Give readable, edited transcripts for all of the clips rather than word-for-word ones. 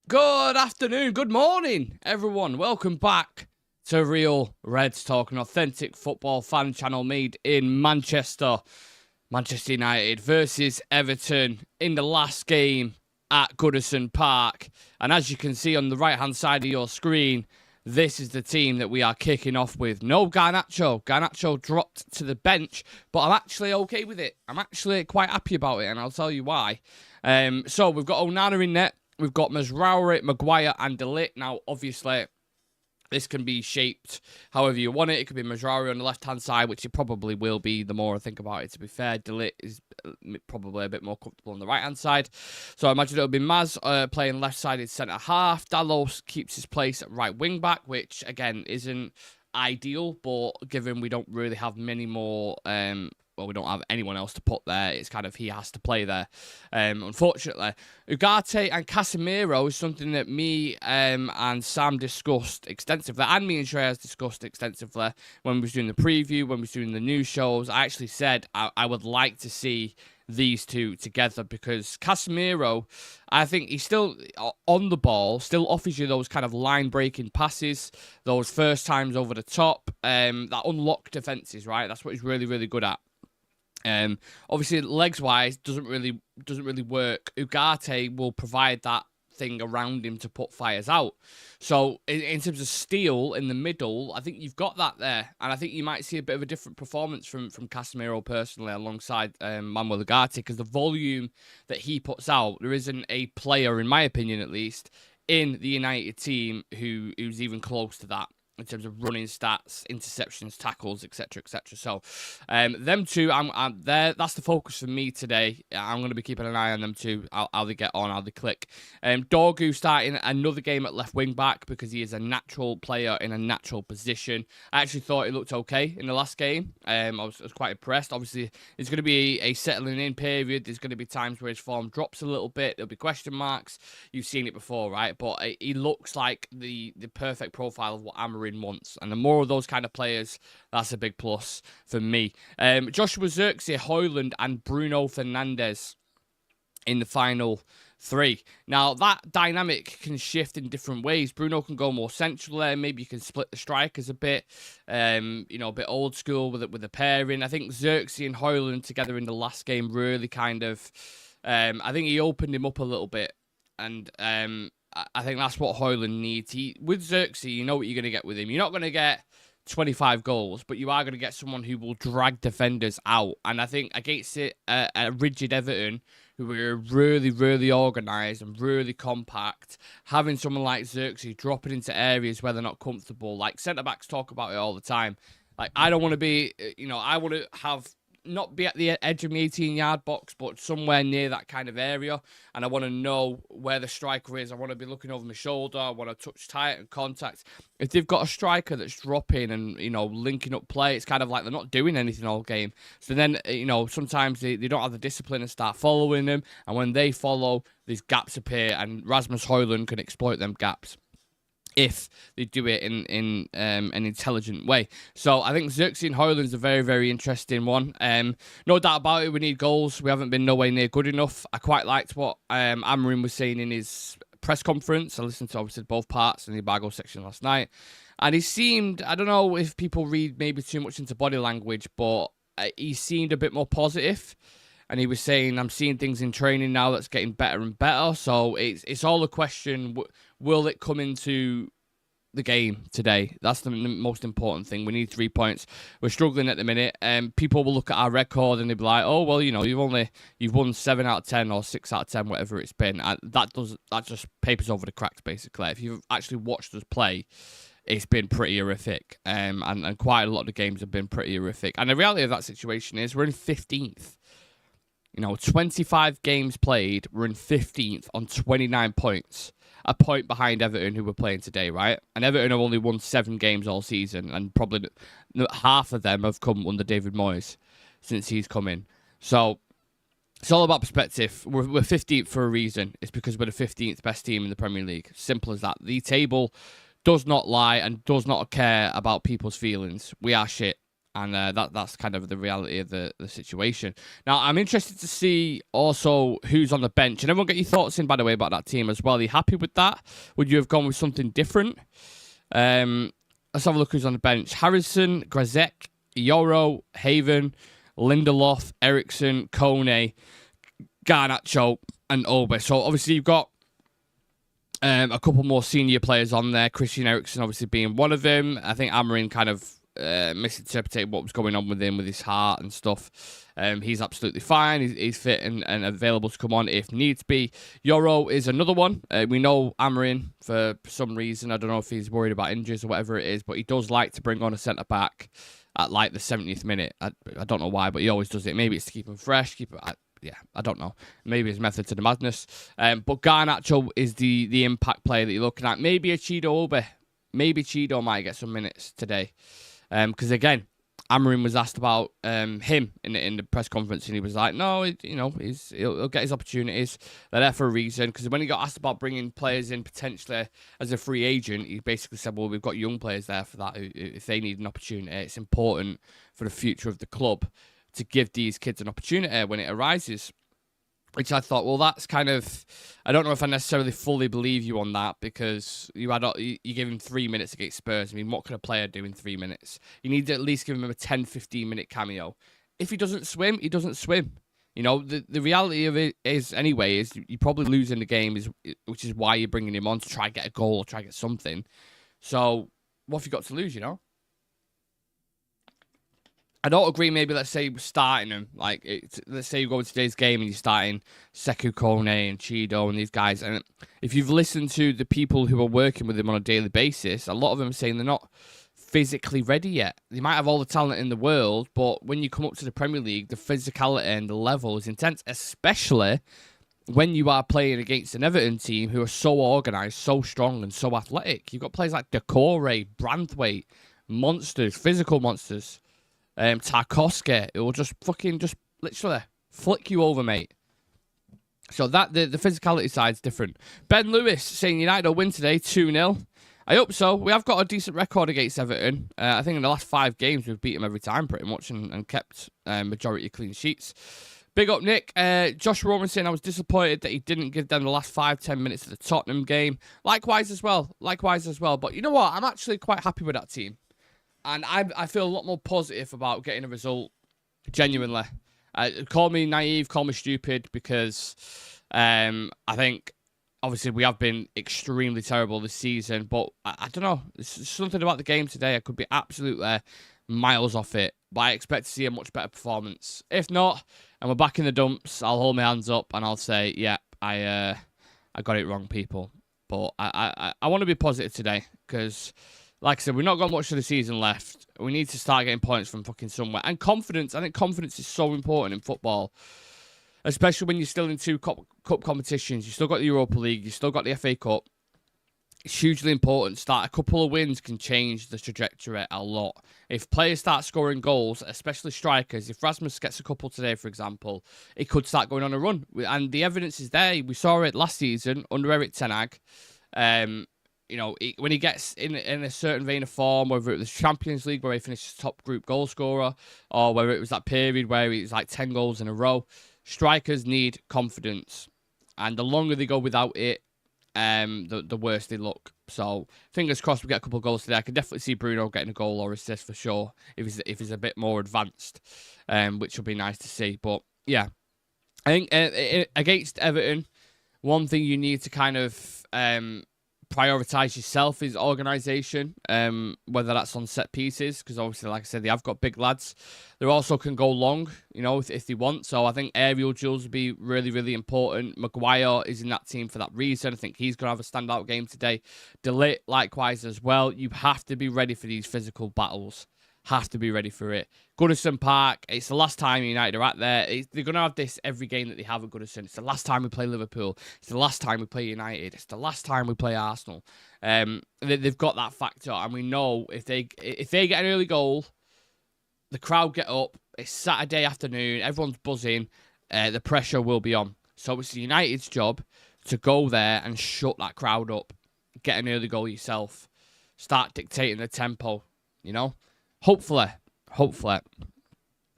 Good afternoon, good morning, everyone. Welcome back to Real Reds Talk, an authentic football fan channel made in Manchester. Manchester United versus Everton in the last game at Goodison Park. And as you can see on the right-hand side of your screen, this is the team that we are kicking off with. No Garnacho. Garnacho dropped to the bench, but I'm actually okay with it. I'm actually quite happy about it, and I'll tell you why. So we've got Onana in net. We've got Mazraoui, Maguire, and De Ligt. Now, obviously, this can be shaped however you want it. It could be Mazraoui on the left-hand side, which it probably will be the more I think about it, to be fair. De Ligt is probably a bit more comfortable on the right-hand side. So I imagine it'll be Maz playing left-sided centre-half. Dalot keeps his place at right wing-back, which, again, isn't ideal, but given we don't really have many more... we don't have anyone else to put there. It's kind of he has to play there, unfortunately. Ugarte and Casemiro is something that me and Sam discussed extensively, and me and Shreyas discussed extensively when we was doing the preview, when we was doing the news shows. I actually said I would like to see these two together because Casemiro, I think he's still on the ball, still offers you those kind of line-breaking passes, those first times over the top, that unlock defences, right? That's what he's really, really good at. Obviously, legs-wise, doesn't really work. Ugarte will provide that thing around him to put fires out. So, in terms of steel in the middle, I think you've got that there. And I think you might see a bit of a different performance from Casemiro personally alongside Manuel Ugarte because the volume that he puts out, there isn't a player, in my opinion at least, in the United team who's even close to that. In terms of running stats, interceptions, tackles, etc., etc. So, them two, I'm there. That's the focus for me today. I'm going to be keeping an eye on them two. How they get on, how they click. Dorgu starting another game at left wing back because he is a natural player in a natural position. I actually thought he looked okay in the last game. I was quite impressed. Obviously, there's going to be a settling in period. There's going to be times where his form drops a little bit. There'll be question marks. You've seen it before, right? But he looks like the perfect profile of what Amorim wants, and the more of those kind of players, that's a big plus for me. Joshua Zirkzee, Højlund, and Bruno Fernandes in the final three. Now, that dynamic can shift in different ways. Bruno can go more central there. Maybe you can split the strikers a bit, a bit old school with the pairing. I think Zirkzee and Højlund together in the last game really kind of, I think he opened him up a little bit, and I think that's what Højlund needs. With Zirkzee, you know what you're going to get with him. You're not going to get 25 goals, but you are going to get someone who will drag defenders out. And I think against a rigid Everton, who were really, really organised and really compact, having someone like Zirkzee dropping into areas where they're not comfortable, like centre-backs talk about it all the time. Like, I don't want to be, I want to not be at the edge of the 18-yard box, but somewhere near that kind of area. And I want to know where the striker is. I want to be looking over my shoulder. I want to touch tight and contact. If they've got a striker that's dropping and, linking up play, it's kind of like they're not doing anything all game. So then, sometimes they don't have the discipline and start following them. And when they follow, these gaps appear, and Rasmus Højlund can exploit them gaps if they do it in an intelligent way. So I think Zirkzee and Højlund is a very, very interesting one. No doubt about it, we need goals. We haven't been nowhere near good enough. I quite liked what Amorim was saying in his press conference. I listened to, obviously, both parts in the embargo section last night. And he seemed, I don't know if people read maybe too much into body language, but he seemed a bit more positive. And he was saying, I'm seeing things in training now that's getting better and better. So it's all a question, will it come into the game today? That's the most important thing. We need 3 points. We're struggling at the minute. People will look at our record and they'll be like, oh, well, you've won 7 out of 10 or 6 out of 10, whatever it's been. And that just papers over the cracks, basically. If you've actually watched us play, it's been pretty horrific. And quite a lot of the games have been pretty horrific. And the reality of that situation is we're in 15th. 25 games played, we're in 15th on 29 points. A point behind Everton, who we're playing today, right? And Everton have only won 7 games all season, and probably half of them have come under David Moyes since he's come in. So it's all about perspective. We're 15th for a reason. It's because we're the 15th best team in the Premier League. Simple as that. The table does not lie and does not care about people's feelings. We are shit. And that's kind of the reality of the situation. Now, I'm interested to see also who's on the bench. And everyone get your thoughts in, by the way, about that team as well. Are you happy with that? Would you have gone with something different? Let's have a look who's on the bench. Harrison, Grazek, Yoro, Haven, Lindelof, Eriksson, Kone, Garnacho, and Obe. So obviously you've got a couple more senior players on there. Christian Eriksen obviously being one of them. I think Amorim kind of misinterpreted what was going on with him with his heart and stuff. He's absolutely fine. He's fit and available to come on if needs be. Yoro is another one. We know Amorim for some reason. I don't know if he's worried about injuries or whatever it is, but he does like to bring on a centre-back at like the 70th minute. I don't know why, but he always does it. Maybe it's to keep him fresh, I don't know. Maybe his method to the madness. But Garnacho is the impact player that you're looking at. Maybe a Chido Obe. Maybe Chido might get some minutes today. Because again, Amorim was asked about him in the press conference, and he was like, "No, he'll get his opportunities. They're there for a reason." Because when he got asked about bringing players in potentially as a free agent, he basically said, "Well, we've got young players there for that. If they need an opportunity, it's important for the future of the club to give these kids an opportunity when it arises." Which I thought, well, that's kind of... I don't know if I necessarily fully believe you on that, because you give him 3 minutes against Spurs. I mean, what can a player do in 3 minutes? You need to at least give him a 10, 15-minute cameo. If he doesn't swim, he doesn't swim. You know, the reality of it is, anyway, is you're probably losing the game, which is why you're bringing him on to try and get a goal or try and get something. So, what have you got to lose, you know? I don't agree, maybe, let's say, starting them. Let's say you go to today's game and you're starting Sekou Kone and Chido and these guys. And if you've listened to the people who are working with him on a daily basis, a lot of them are saying they're not physically ready yet. They might have all the talent in the world, but when you come up to the Premier League, the physicality and the level is intense, especially when you are playing against an Everton team who are so organised, so strong and so athletic. You've got players like Decore, Branthwaite, monsters, physical monsters. Tarkowski, it will just literally flick you over, mate. So that the physicality side's different. Ben Lewis saying United will win today 2-0. I hope so. We have got a decent record against Everton. I think in the last 5 games we've beat them every time pretty much and kept majority of clean sheets. Big up, Nick. Josh Roman saying I was disappointed that he didn't give them the last 5-10 minutes of the Tottenham game. Likewise as well. But you know what? I'm actually quite happy with that team. And I feel a lot more positive about getting a result, genuinely. Call me naive, call me stupid, because I think, obviously, we have been extremely terrible this season. But I don't know. There's something about the game today. I could be absolutely miles off it. But I expect to see a much better performance. If not, and we're back in the dumps, I'll hold my hands up and I'll say, yeah, I got it wrong, people. But I want to be positive today, because... like I said, we've not got much of the season left. We need to start getting points from fucking somewhere. And confidence. I think confidence is so important in football. Especially when you're still in 2 cup competitions. You've still got the Europa League. You've still got the FA Cup. It's hugely important. A couple of wins can change the trajectory a lot. If players start scoring goals, especially strikers, if Rasmus gets a couple today, for example, it could start going on a run. And the evidence is there. We saw it last season under Erik ten Hag. You know, when he gets in a certain vein of form, whether it was Champions League where he finished top group goal scorer, or whether it was that period where he was like 10 goals in a row, strikers need confidence. And the longer they go without it, the worse they look. So, fingers crossed we get a couple of goals today. I can definitely see Bruno getting a goal or assist for sure, if he's a bit more advanced, which will be nice to see. But, yeah, I think against Everton, one thing you need to kind of... prioritise yourself is organisation, whether that's on set pieces, because obviously, like I said, they have got big lads. They also can go long, you know, if they want. So I think aerial duels would be really, really important. Maguire is in that team for that reason. I think he's going to have a standout game today. De Ligt, likewise as well. You have to be ready for these physical battles. Have to be ready for it. Goodison Park, it's the last time United are at there. They're going to have this every game that they have at Goodison. It's the last time we play Liverpool. It's the last time we play United. It's the last time we play Arsenal. They've got that factor, and we know if they get an early goal, the crowd get up. It's Saturday afternoon. Everyone's buzzing. The pressure will be on. So it's United's job to go there and shut that crowd up. Get an early goal yourself. Start dictating the tempo, you know? Hopefully hopefully.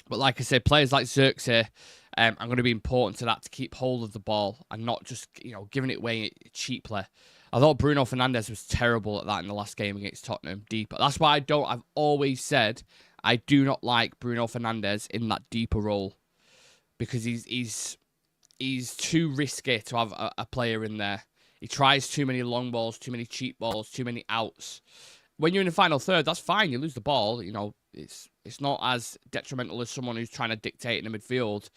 But like I said, players like Xerxes are going to be important to that, to keep hold of the ball and not just, giving it away cheaply. I thought Bruno Fernandes was terrible at that in the last game against Tottenham, deep. That's why I've always said I do not like Bruno Fernandes in that deeper role, because he's too risky to have a player in there. He tries too many long balls, too many cheap balls, too many outs. When you're in the final third, that's fine. You lose the ball. It's not as detrimental as someone who's trying to dictate in the midfield.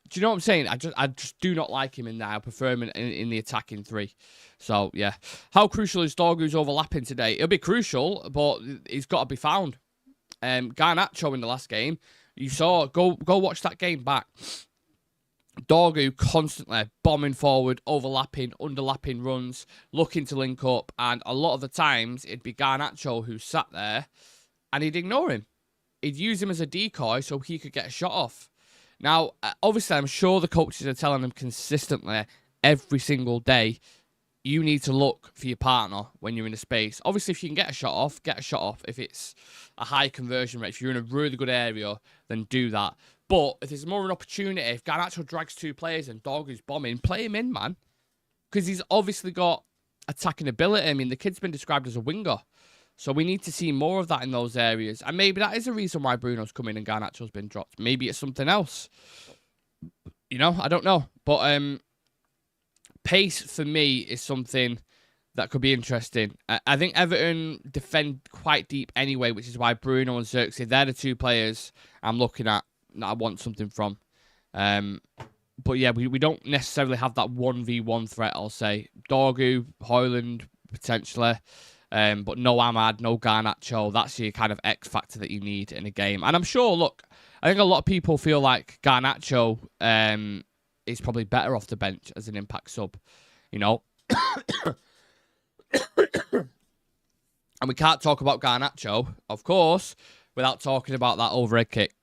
Do you know what I'm saying? I just do not like him in there. I prefer him in the attacking three. So, yeah. How crucial is Dorgu's overlapping today? It'll be crucial, but he's got to be found. Garnacho in the last game, you saw, go watch that game back. Dorgu constantly bombing forward, overlapping, underlapping runs, looking to link up, and a lot of the times it'd be Garnacho who sat there and he'd ignore him. He'd use him as a decoy so he could get a shot off. Now, obviously, I'm sure the coaches are telling him consistently every single day, you need to look for your partner when you're in a space. Obviously, if you can get a shot off, get a shot off. If it's a high conversion rate, if you're in a really good area, then do that. But if there's more of an opportunity, if Garnacho drags two players and Dorgu's bombing, play him in, man. Because he's obviously got attacking ability. I mean, the kid's been described as a winger. So we need to see more of that in those areas. And maybe that is the reason why Bruno's come in and Garnacho's been dropped. Maybe it's something else. I don't know. But pace, for me, is something that could be interesting. I think Everton defend quite deep anyway, which is why Bruno and Xerxes, they're the two players I'm looking at that I want something from. But yeah, we don't necessarily have that 1v1 threat, I'll say. Dorgu, Højlund, potentially. But no Ahmad, no Garnacho. That's your kind of X factor that you need in a game. And I'm sure, look, I think a lot of people feel like Garnacho is probably better off the bench as an impact sub, And we can't talk about Garnacho, of course, without talking about that overhead kick.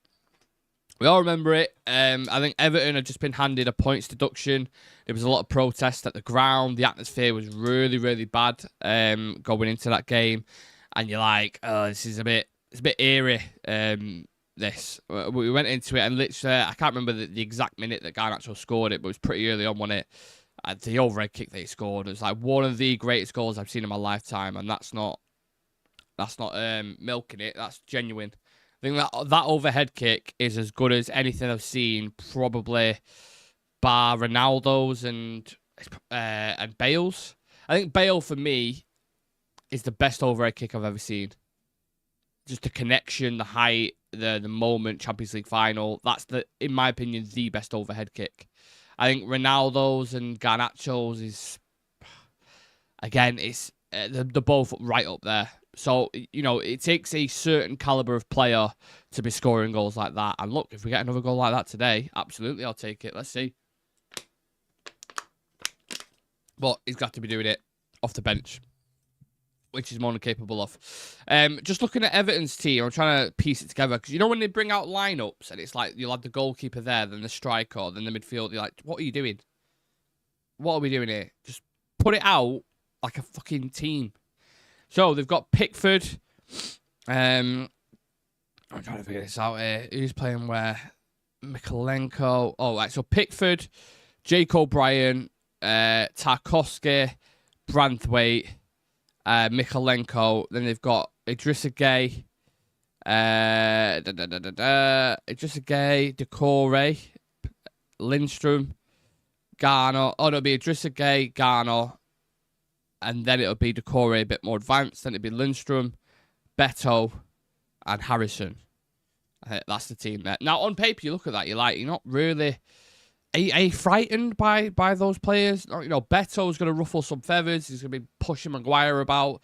We all remember it. I think Everton had just been handed a points deduction. There was a lot of protest at the ground. The atmosphere was really, really bad going into that game. And you're like, oh, it's a bit eerie, this. We went into it and literally, I can't remember the exact minute that Garnacho scored it, but it was pretty early on, wasn't it? The overhead kick that he scored, it was like one of the greatest goals I've seen in my lifetime. And that's not milking it. That's genuine. I think that overhead kick is as good as anything I've seen, probably bar Ronaldo's and Bale's. I think Bale, for me, is the best overhead kick I've ever seen. Just the connection, the height, the moment, Champions League final. That's, in my opinion, the best overhead kick. I think Ronaldo's and Garnacho's is, again, they're both right up there. So, it takes a certain caliber of player to be scoring goals like that. And look, if we get another goal like that today, absolutely, I'll take it. Let's see. But he's got to be doing it off the bench, which he's more than capable of. Just looking at Everton's team, I'm trying to piece it together. Because when they bring out lineups and it's like you'll have the goalkeeper there, then the striker, then the midfield, you're like, what are you doing? What are we doing here? Just put it out like a fucking team. So, they've got Pickford. I'm trying to figure this out here. Who's playing where? Mikalenko. Oh, right. So, Pickford, Jake O'Brien, Tarkowski, Branthwaite, Mikalenko. Then they've got Idrissa Gueye, Idrissa Gueye, Decore, Lindstrom, Garner. Oh, no, it'll be Idrissa Gueye, Garner. And then it'll be Decore a bit more advanced. Then it'll be Lindstrom, Beto, and Harrison. I think that's the team there. Now, on paper, you look at that, you're not really... Are you frightened by those players? Beto's going to ruffle some feathers. He's going to be pushing Maguire about.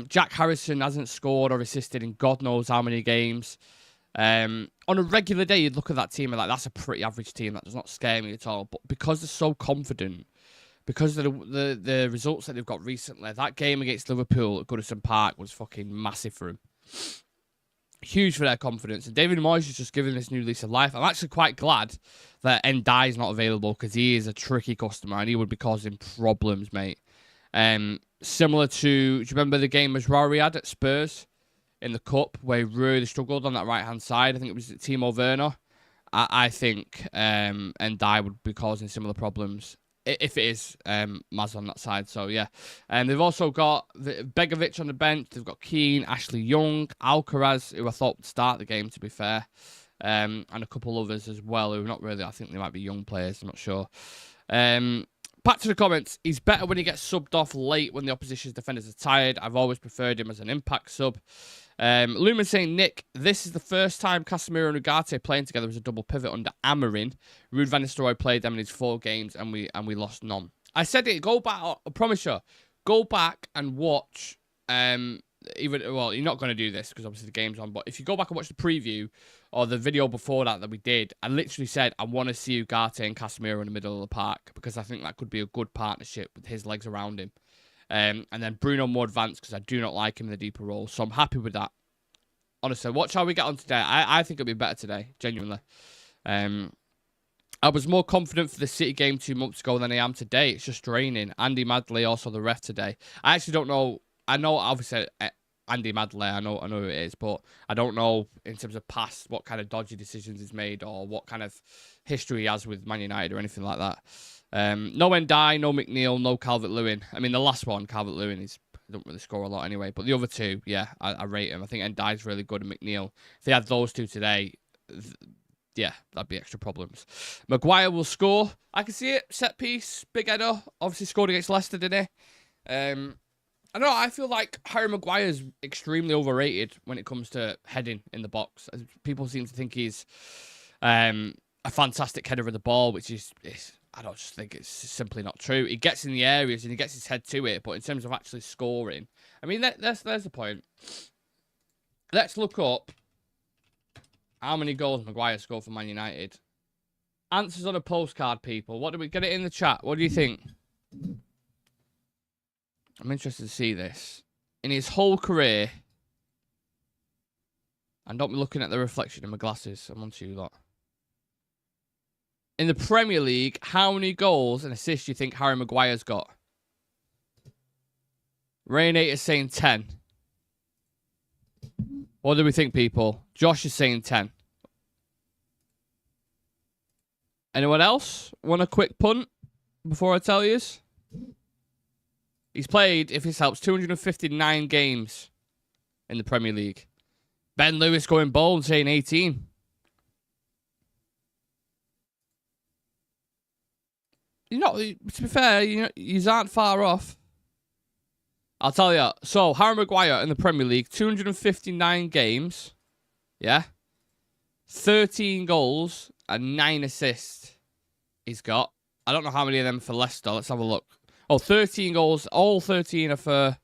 Jack Harrison hasn't scored or assisted in God knows how many games. On a regular day, you'd look at that team and that's a pretty average team. That does not scare me at all. But because they're so confident... Because of the results that they've got recently, that game against Liverpool at Goodison Park was fucking massive for them. Huge for their confidence. And David Moyes is just giving this new lease of life. I'm actually quite glad that Ndai's not available because he is a tricky customer and he would be causing problems, mate. Similar to, do you remember the game Mazraoui had at Spurs in the Cup, where he really struggled on that right-hand side. I think it was Timo Werner. I think Ndai would be causing similar problems if it is Maz on that side. So, yeah. And they've also got Begovic on the bench. They've got Keane, Ashley Young, Alcaraz, who I thought would start the game, to be fair. And a couple others as well, who are not really, I think they might be young players, I'm not sure. Back to the comments. He's better when he gets subbed off late when the opposition's defenders are tired. I've always preferred him as an impact sub. Lumen saying, Nick, this is the first time Casemiro and Ugarte playing together as a double pivot under Amarin. Ruud van Nistelrooy played them in his 4 games and we lost none. I said it, go back, I promise you, go back and watch, well, you're not going to do this because obviously the game's on, but if you go back and watch the preview or the video before that we did, I literally said I want to see Ugarte and Casemiro in the middle of the park because I think that could be a good partnership with his legs around him. And then Bruno more advanced because I do not like him in the deeper role. So I'm happy with that. Honestly, watch how we get on today. I think it'll be better today, genuinely. I was more confident for the City game 2 months ago than I am today. It's just draining. Andy Madley, also the ref today. I actually don't know. I know, obviously, Andy Madley, I know who it is, but I don't know in terms of past what kind of dodgy decisions he's made or what kind of history he has with Man United or anything like that. No Ndai, no McNeil, no Calvert-Lewin. I mean, the last one, Calvert-Lewin, he don't really score a lot anyway. But the other two, yeah, I rate him. I think Ndai's really good and McNeil. If they had those two today, yeah, that'd be extra problems. Maguire will score. I can see it. Set piece, big header. Obviously scored against Leicester, didn't he? I don't know, I feel like Harry Maguire's extremely overrated when it comes to heading in the box. People seem to think he's a fantastic header of the ball, which is I don't just think it's simply not true. He gets in the areas and he gets his head to it, but in terms of actually scoring, I mean, there's the point. Let's look up how many goals Maguire scored for Man United. Answers on a postcard, people. What do we get it in the chat? What do you think? I'm interested to see this. In his whole career, and don't be looking at the reflection in my glasses. I'm on to you lot. In the Premier League, how many goals and assists do you think Harry Maguire's got? Rainator's saying 10. What do we think, people? Josh is saying 10. Anyone else want a quick punt before I tell you? He's played, if this helps, 259 games in the Premier League. Ben Lewis going bold, saying 18. You know, to be fair, you aren't far off. I'll tell you. So, Harry Maguire in the Premier League, 259 games. Yeah. 13 goals and 9 assists he's got. I don't know how many of them for Leicester. Let's have a look. Oh, 13 goals. All 13 are for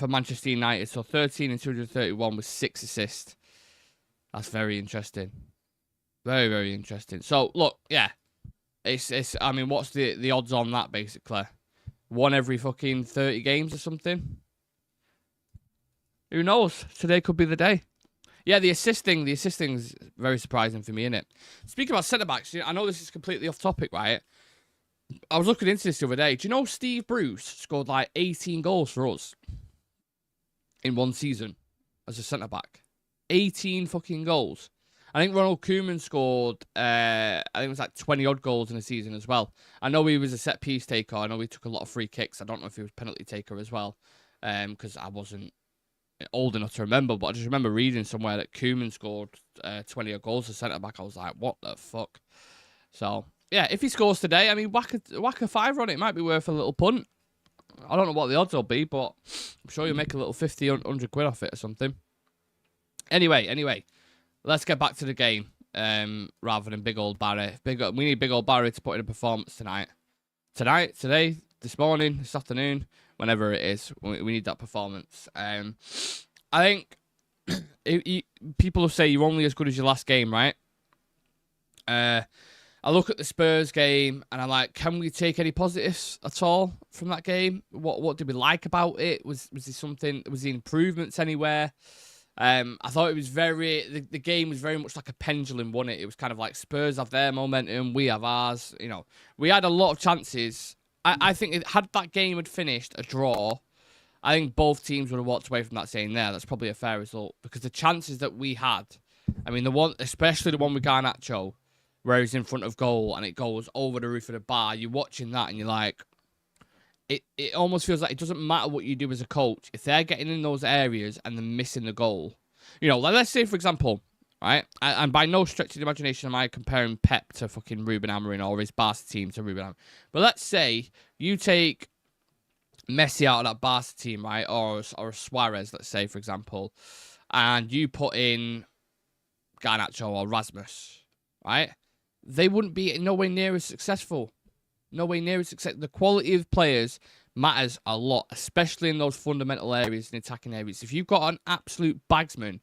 Manchester United. So, 13 and 231 with 6 assists. That's very interesting. Very, very interesting. So, look, yeah. I mean, what's the odds on that, basically? 1 every fucking 30 games or something? Who knows? Today could be the day. Yeah, the assisting's very surprising for me, innit? Speaking about centre-backs, I know this is completely off topic, right? I was looking into this the other day. Do you know Steve Bruce scored like 18 goals for us in 1 season as a centre-back? 18 fucking goals. I think Ronald Koeman scored, I think it was like 20-odd goals in a season as well. I know he was a set-piece taker. I know he took a lot of free kicks. I don't know if he was penalty taker as well, because I wasn't old enough to remember, but I just remember reading somewhere that Koeman scored 20-odd goals as centre-back. I was like, what the fuck? So, yeah, if he scores today, I mean, whack a fiver on it. It might be worth a little punt. I don't know what the odds will be, but I'm sure you'll make a little 50, 100 quid off it or something. Anyway. Let's get back to the game, rather than Big Old Barry. We need Big Old Barry to put in a performance tonight. Today, this morning, this afternoon, whenever it is, we need that performance. I think people will say you're only as good as your last game, right? I look at the Spurs game, and I'm like, can we take any positives at all from that game? What did we like about it? Was there something? Was the improvements anywhere? I thought it was the game was very much like a pendulum, wasn't it? It was kind of like Spurs have their momentum, we have ours. You know, we had a lot of chances. I think had that game had finished a draw, I think both teams would have walked away from that saying, that's probably a fair result. Because the chances that we had, I mean, especially the one with Garnacho, where he's in front of goal and it goes over the roof of the bar, you're watching that and you're like, it almost feels like it doesn't matter what you do as a coach. If they're getting in those areas and they're missing the goal, like let's say, for example, right, and by no stretch of the imagination am I comparing Pep to fucking Ruben Amorim or his Barca team to Ruben Amorim. But let's say you take Messi out of that Barca team, right, or Suarez, let's say, for example, and you put in Garnacho or Rasmus, right? They wouldn't be nowhere near as successful. Nowhere near as successful. The quality of players matters a lot, especially in those fundamental areas and attacking areas. If you've got an absolute bagsman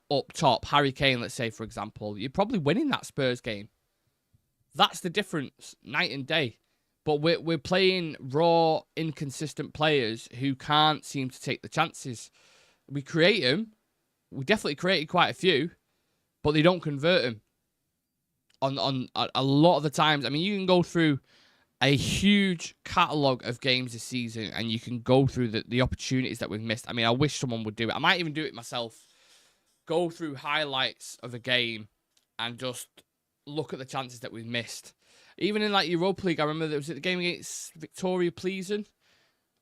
up top, Harry Kane, let's say, for example, you're probably winning that Spurs game. That's the difference, night and day. But we're playing raw, inconsistent players who can't seem to take the chances. We create them. We definitely created quite a few, but they don't convert them. On a lot of the times, I mean, you can go through a huge catalogue of games this season and you can go through the opportunities that we've missed. I mean, I wish someone would do it. I might even do it myself. Go through highlights of a game and just look at the chances that we've missed. Even in like Europa League, I remember there was the game against Victoria Pleasant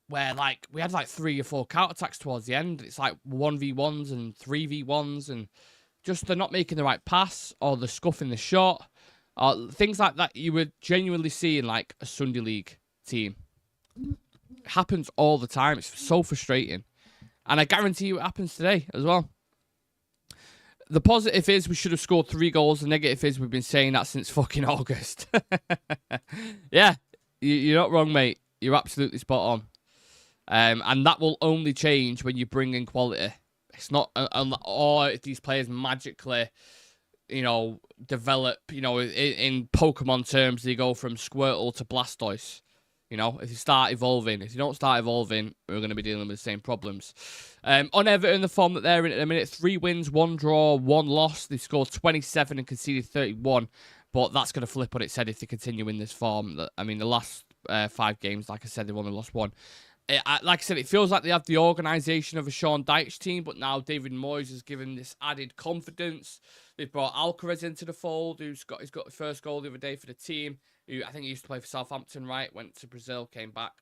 where like we had like 3 or 4 counter-attacks towards the end. It's like 1v1s and 3v1s and just they're not making the right pass or they're scuffing the shot. Things like that you would genuinely see in like a Sunday League team. It happens all the time. It's so frustrating. And I guarantee you it happens today as well. The positive is we should have scored 3 goals. The negative is we've been saying that since fucking August. Yeah, you're not wrong, mate. You're absolutely spot on. And that will only change when you bring in quality. It's not, or if these players magically, develop, in Pokemon terms, they go from Squirtle to Blastoise. If you start evolving. If you don't start evolving, we're going to be dealing with the same problems. On Everton, the form that they're in at the minute, 3 wins, 1 draw, 1 loss. They've scored 27 and conceded 31. But that's going to flip on its head if they continue in this form. I mean, the last 5 games, like I said, they've only lost 1. Like I said, it feels like they have the organisation of a Sean Dyche team, but now David Moyes has given this added confidence. They've brought Alcaraz into the fold, he's got the first goal the other day for the team. Who I think he used to play for Southampton, right? Went to Brazil, came back,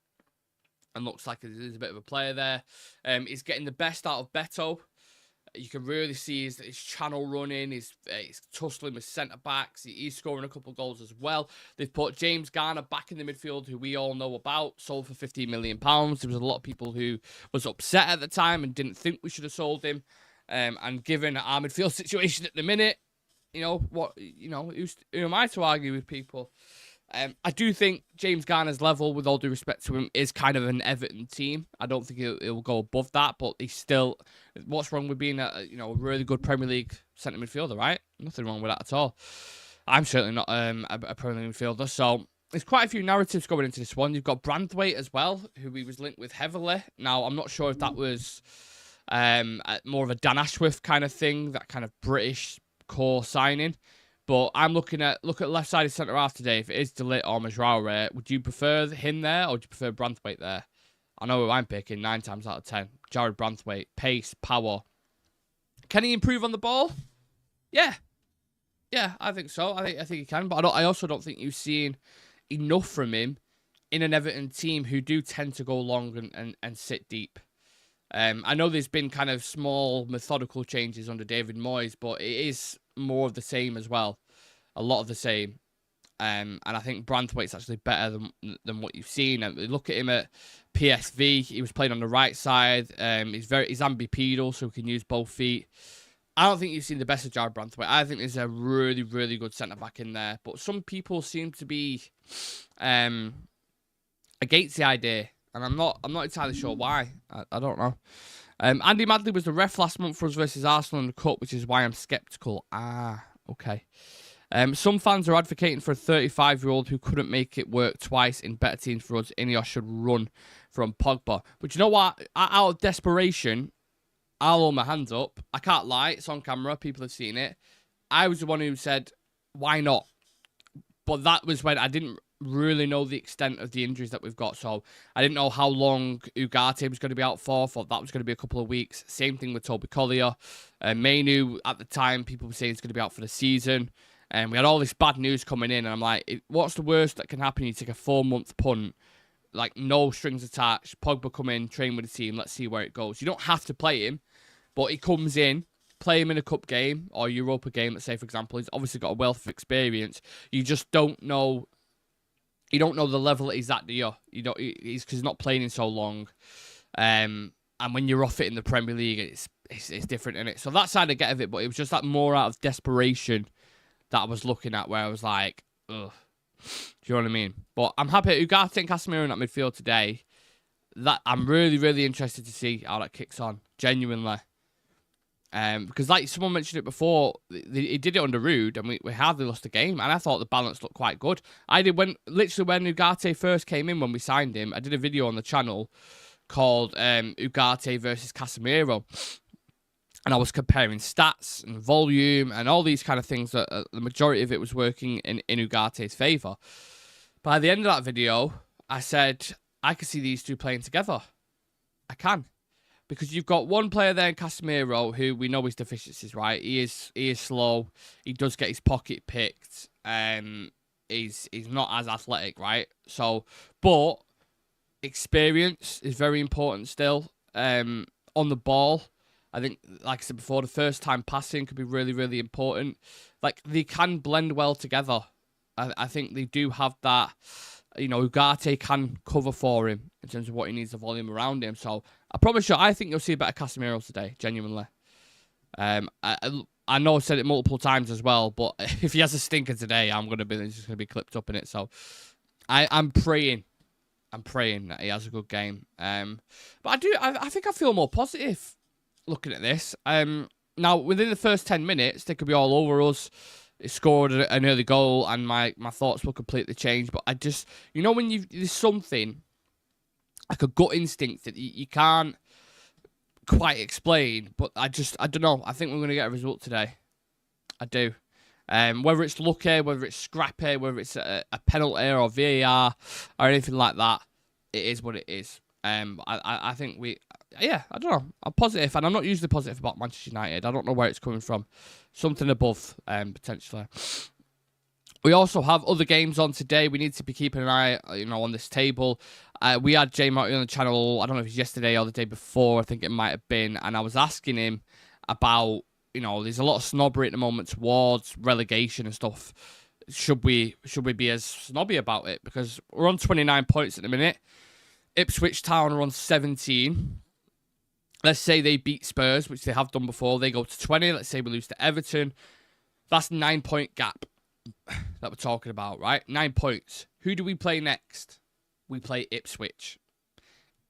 and looks like he's a bit of a player there. He's getting the best out of Beto. You can really see his channel running, he's tussling with centre-backs. He's scoring a couple of goals as well. They've put James Garner back in the midfield, who we all know about, sold for £15 million. There was a lot of people who was upset at the time and didn't think we should have sold him. And given our midfield situation at the minute, who am I to argue with people? I do think James Garner's level, with all due respect to him, is kind of an Everton team. I don't think he'll go above that, but he's still... What's wrong with being a really good Premier League centre midfielder, right? Nothing wrong with that at all. I'm certainly not a Premier League midfielder, so there's quite a few narratives going into this one. You've got Branthwaite as well, who he was linked with heavily. Now, I'm not sure if that was more of a Dan Ashworth kind of thing, that kind of British core signing. But I'm look at left-sided centre-half today. If it is De Ligt or Mazraoui, would you prefer him there or would you prefer Branthwaite there? I know who I'm picking 9 times out of 10. Jared Branthwaite. Pace, power. Can he improve on the ball? Yeah. Yeah, I think so. I think he can. But I also don't think you've seen enough from him in an Everton team who do tend to go long and sit deep. I know there's been kind of small methodical changes under David Moyes, but it is more of the same as well. A lot of the same. And I think Branthwaite's actually better than what you've seen. And look at him at PSV. He was playing on the right side. He's ambipedal, so he can use both feet. I don't think you've seen the best of Jared Branthwaite. I think there's a really, really good centre-back in there. But some people seem to be against the idea. And I'm not entirely sure why. I don't know. Andy Madley was the ref last month for us versus Arsenal in the Cup, which is why I'm sceptical. Okay. Some fans are advocating for a 35-year-old who couldn't make it work twice in better teams for us. Ineos should run from Pogba. But you know what? Out of desperation, I'll hold my hands up. I can't lie. It's on camera. People have seen it. I was the one who said, why not? But that was when I didn't really know the extent of the injuries that we've got. So I didn't know how long Ugarte was going to be out for. Thought that was going to be a couple of weeks. Same thing with Toby Collier. Mainu, at the time, people were saying he's going to be out for the season. And we had all this bad news coming in. And I'm like, what's the worst that can happen? You take a 4-month punt, like no strings attached. Pogba come in, train with the team. Let's see where it goes. You don't have to play him, but he comes in. Play him in a cup game or Europa game, let's say, for example. He's obviously got a wealth of experience. You just don't know. You don't know the level that he's at, do you? You don't. He's because he's not playing in so long. And when you're off it in the Premier League, it's different, isn't it? So that side I get of it, but it was just that more out of desperation that I was looking at, where I was like, ugh. Do you know what I mean? But I'm happy at Ugarte and Casemiro in that midfield today. That I'm really, really interested to see how that kicks on. Genuinely. Because like someone mentioned it before, he did it under Rude, and we hardly lost the game, and I thought the balance looked quite good. I did when Ugarte first came in, when we signed him, I did a video on the channel called Ugarte versus Casemiro, and I was comparing stats and volume and all these kind of things that the majority of it was working in Ugarte's favour. By the end of that video, I said, I could see these two playing together. I can. Because you've got one player there in Casemiro who we know his deficiencies, right? He is slow. He does get his pocket picked. He's not as athletic, right? So, but experience is very important still. On the ball, I think, like I said before, the first time passing could be really, really important. Like, they can blend well together. I think they do have that. You know, Ugarte can cover for him in terms of what he needs, the volume around him. So I promise you, I think you'll see a better Casemiro today, genuinely. I know I've said it multiple times as well, but if he has a stinker today, I'm just gonna be clipped up in it. So I'm praying that he has a good game. But I think I feel more positive looking at this. Now within the first 10 minutes, they could be all over us. It scored an early goal, and my thoughts will completely change. But I just, you know, when there's something like a gut instinct that you can't quite explain, but I don't know. I think we're going to get a result today. I do. Whether it's lucky, whether it's scrappy, whether it's a penalty or VAR or anything like that, it is what it is. I think I don't know. I'm positive, and I'm not usually positive about Manchester United. I don't know where it's coming from. Something above, potentially. We also have other games on today. We need to be keeping an eye, on this table. We had Jay Marty on the channel, I don't know if it was yesterday or the day before, I think it might have been, and I was asking him about, there's a lot of snobbery at the moment towards relegation and stuff. Should we be as snobby about it? Because we're on 29 points at the minute. Ipswich Town are on 17. Let's say they beat Spurs, which they have done before. They go to 20. Let's say we lose to Everton. That's 9-point gap that we're talking about, right? 9 points. Who do we play next? We play Ipswich.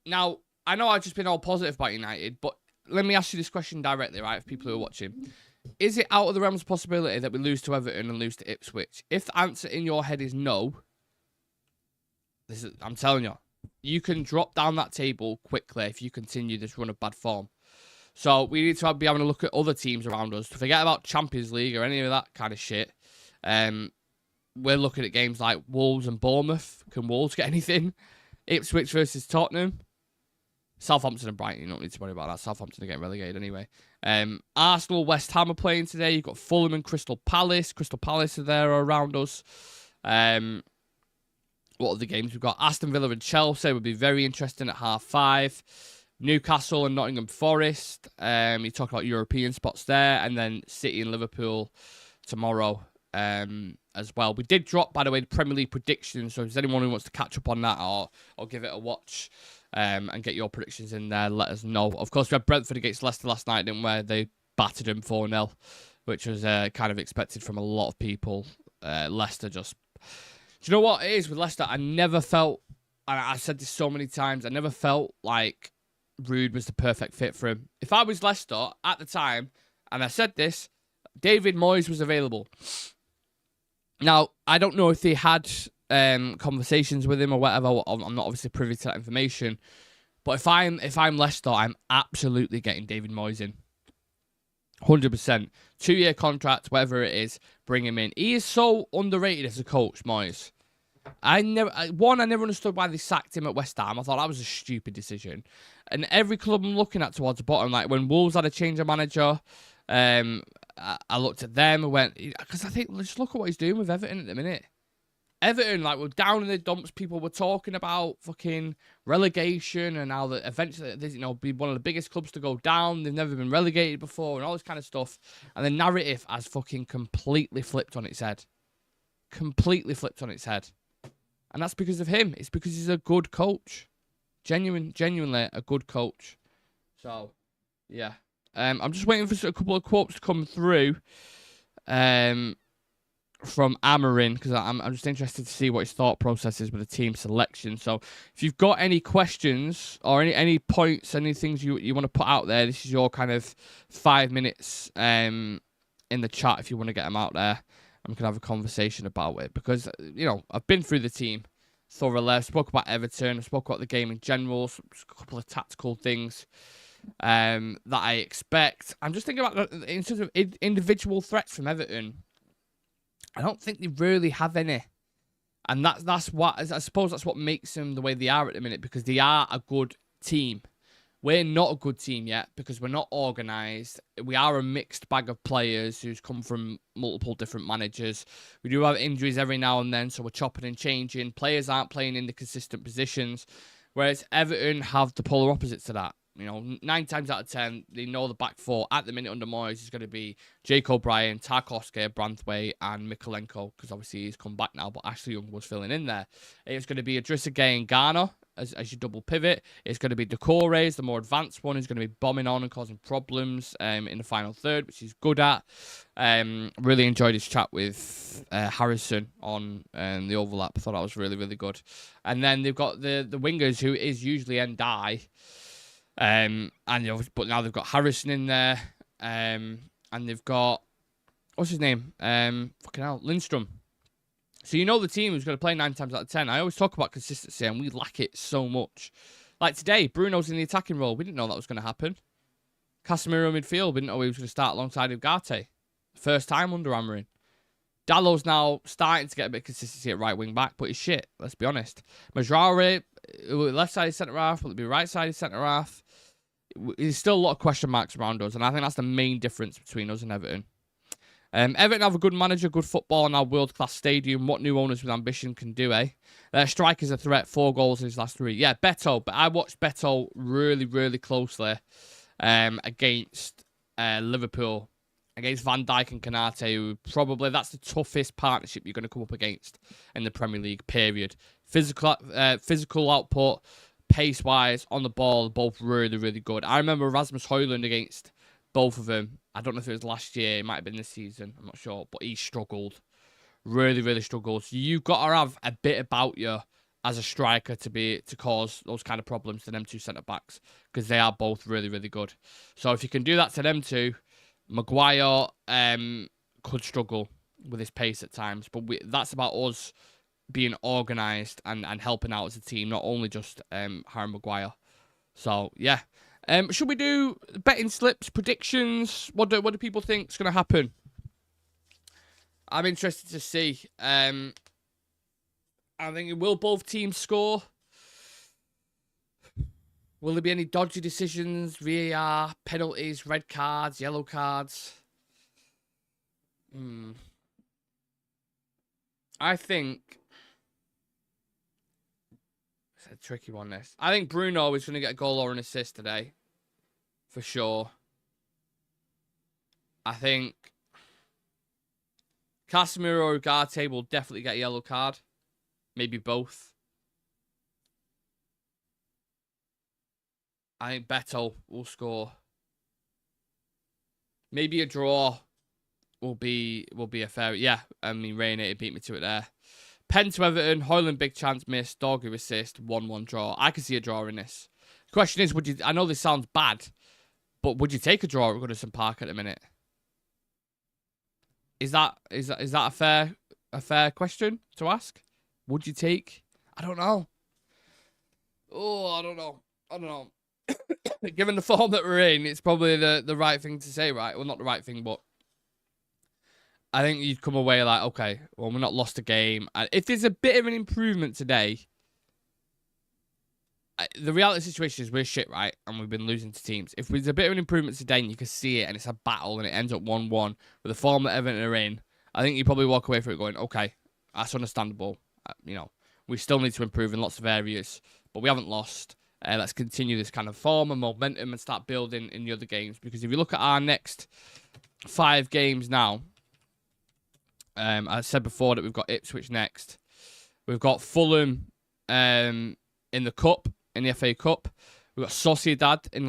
Now, I know I've just been all positive about United, but let me ask you this question directly, right, for people who are watching. Is it out of the realms of possibility that we lose to Everton and lose to Ipswich? If the answer in your head is no, I'm telling you, you can drop down that table quickly if you continue this run of bad form. So we need to be having a look at other teams around us. To forget about Champions League or any of that kind of shit. We're looking at games like Wolves and Bournemouth. Can Wolves get anything? Ipswich versus Tottenham. Southampton and Brighton, you don't need to worry about that. Southampton are getting relegated anyway. Arsenal, West Ham are playing today. You've got Fulham and Crystal Palace. Crystal Palace are there around us. What other games we've got? Aston Villa and Chelsea would be very interesting at 5:30. Newcastle and Nottingham Forest. You talk about European spots there. And then City and Liverpool tomorrow as well. We did drop, by the way, the Premier League predictions. So if there's anyone who wants to catch up on that or give it a watch and get your predictions in there, let us know. Of course, we had Brentford against Leicester last night, didn't we? They battered them 4-0, which was kind of expected from a lot of people. Leicester just... Do you know what it is with Leicester? I never felt, and I've said this so many times, I never felt like Rude was the perfect fit for him. If I was Leicester at the time, and I said this, David Moyes was available. Now, I don't know if they had conversations with him or whatever. I'm not obviously privy to that information. But if I'm Leicester, I'm absolutely getting David Moyes in. 100%. 2-year contract, whatever it is, bring him in. He is so underrated as a coach, Moyes. I never understood why they sacked him at West Ham. I thought that was a stupid decision. And every club I'm looking at towards the bottom, like when Wolves had a change of manager, I looked at them and went, because I think, just look at what he's doing with Everton at the minute. Everton, like, we're down in the dumps. People were talking about fucking relegation and how that eventually, be one of the biggest clubs to go down. They've never been relegated before and all this kind of stuff. And the narrative has fucking completely flipped on its head. Completely flipped on its head. And that's because of him. It's because he's a good coach. Genuinely a good coach. So, yeah. I'm just waiting for a couple of quotes to come through. From Amarin, because I'm just interested to see what his thought process is with the team selection. So if you've got any questions or any points, any things you want to put out there, this is your kind of 5 minutes in the chat if you want to get them out there. And we can have a conversation about it, because, I've been through the team thoroughly. I spoke about Everton. I spoke about the game in general, a couple of tactical things that I expect. I'm just thinking about, in terms of individual threats from Everton, I don't think they really have any. And that's what, I suppose that's what makes them the way they are at the minute, because they are a good team. We're not a good team yet because we're not organised. We are a mixed bag of players who's come from multiple different managers. We do have injuries every now and then, so we're chopping and changing. Players aren't playing in the consistent positions, whereas Everton have the polar opposite to that. 9 times out of 10, they know the back four at the minute under Moyes is going to be Jake O'Brien, Tarkowski, Branthwaite, and Mikolenko, because obviously he's come back now, but Ashley Young was filling in there. It's going to be Idrissa Gueye and Garner as your double pivot. It's going to be Doucouré, the more advanced one, who's going to be bombing on and causing problems in the final third, which he's good at. Really enjoyed his chat with Harrison on the overlap. I thought that was really, really good. And then they've got the wingers, who is usually Ndiaye. But now they've got Harrison in there, and they've got, what's his name? Fucking hell, Lindstrom. So the team who's going to play 9 times out of 10. I always talk about consistency, and we lack it so much. Like today, Bruno's in the attacking role. We didn't know that was going to happen. Casemiro midfield, we didn't know he was going to start alongside Ugarte. First time under Amarin. Dallow's now starting to get a bit of consistency at right wing back, but he's shit, let's be honest. Majrari, left-sided centre-half, will it be right-sided centre-half? There's still a lot of question marks around us, and I think that's the main difference between us and Everton. Everton have a good manager, good football, and our world-class stadium. What new owners with ambition can do, eh? Their striker's a threat, 4 goals in his last 3. Yeah, Beto, but I watched Beto really, really closely against Liverpool. Against Van Dijk and Konate, who probably, that's the toughest partnership you're going to come up against in the Premier League, period. Physical output, pace-wise, on the ball, both really, really good. I remember Rasmus Højlund against both of them. I don't know if it was last year, it might have been this season, I'm not sure, but he struggled. Really, really struggled. So you've got to have a bit about you as a striker to cause those kind of problems to them two centre-backs, because they are both really, really good. So if you can do that to them two, Maguire could struggle with his pace at times, but that's about us being organised and helping out as a team, not only just Harry Maguire. So, yeah. Should we do betting slips, predictions? What do people think is going to happen? I'm interested to see. I think, will both teams score? Will there be any dodgy decisions, VAR, penalties, red cards, yellow cards? I think it's a tricky one, this. I think Bruno is going to get a goal or an assist today, for sure. I think Casemiro or Ugarte will definitely get a yellow card. Maybe both. I think Beto will score. Maybe a draw will be a fair. Yeah, I mean, Reina beat me to it there. Pen to Everton, Højlund big chance miss, Dorgu assist, 1-1 draw. I can see a draw in this. The question is, I know this sounds bad, but would you take a draw at Goodison Park at the minute? Is that a fair question to ask? Would you take? I don't know. Oh, I don't know. Given the form that we're in, it's probably the right thing to say, right? Well, not the right thing, but I think you'd come away like, okay, well, we're not lost a game. And if there's a bit of an improvement today, the reality situation is we're shit, right? And we've been losing to teams. If there's a bit of an improvement today and you can see it and it's a battle and it ends up 1-1 with the form that Everton are in, I think you probably walk away from it going, okay, that's understandable. We still need to improve in lots of areas, but we haven't lost. Let's continue this kind of form and momentum and start building in the other games. Because if you look at our next 5 games now, I said before that we've got Ipswich next. We've got Fulham in the Cup, in the FA Cup. We've got Sociedad in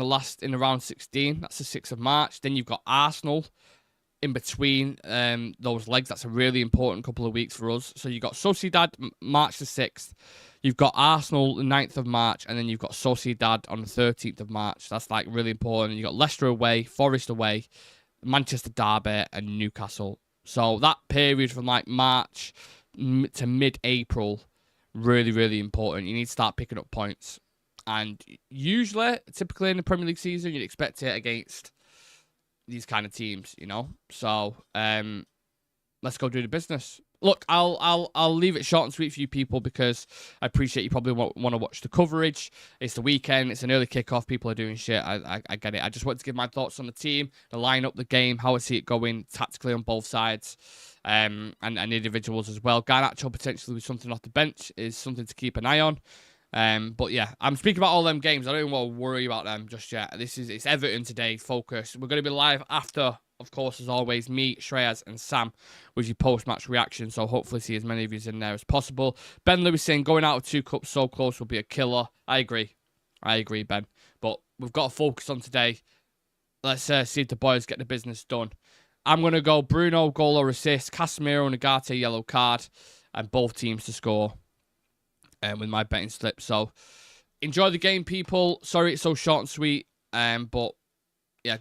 the round 16. That's the 6th of March. Then you've got Arsenal in between those legs. That's a really important couple of weeks for us. So you've got Sociedad March the 6th. You've got Arsenal the 9th of March. And then you've got Sociedad on the 13th of March. That's like really important. You've got Leicester away, Forest away, Manchester Derby, and Newcastle. So that period from like March to mid-April, really, really important. You need to start picking up points. And usually, typically in the Premier League season, you'd expect it against these kind of teams, you know? So, let's go do the business. Look, I'll leave it short and sweet for you people because I appreciate you probably want to watch the coverage. It's the weekend. It's an early kickoff. People are doing shit. I get it. I just want to give my thoughts on the team, the lineup, the game, how I see it going tactically on both sides, and individuals as well. Garnacho potentially with something off the bench is something to keep an eye on. But yeah, I'm speaking about all them games. I don't even want to worry about them just yet. It's Everton today. Focus. We're going to be live after, of course, as always, me, Shreyas, and Sam with your post-match reaction. So hopefully see as many of you in there as possible. Ben Lewis saying going out of 2 cups so close will be a killer. I agree, Ben. But we've got to focus on today. Let's see if the boys get the business done. I'm going to go Bruno, goal or assist, Casemiro and Ugarte, yellow card, and both teams to score. With my betting slip. So enjoy the game, people. Sorry it's so short and sweet. But yeah, go.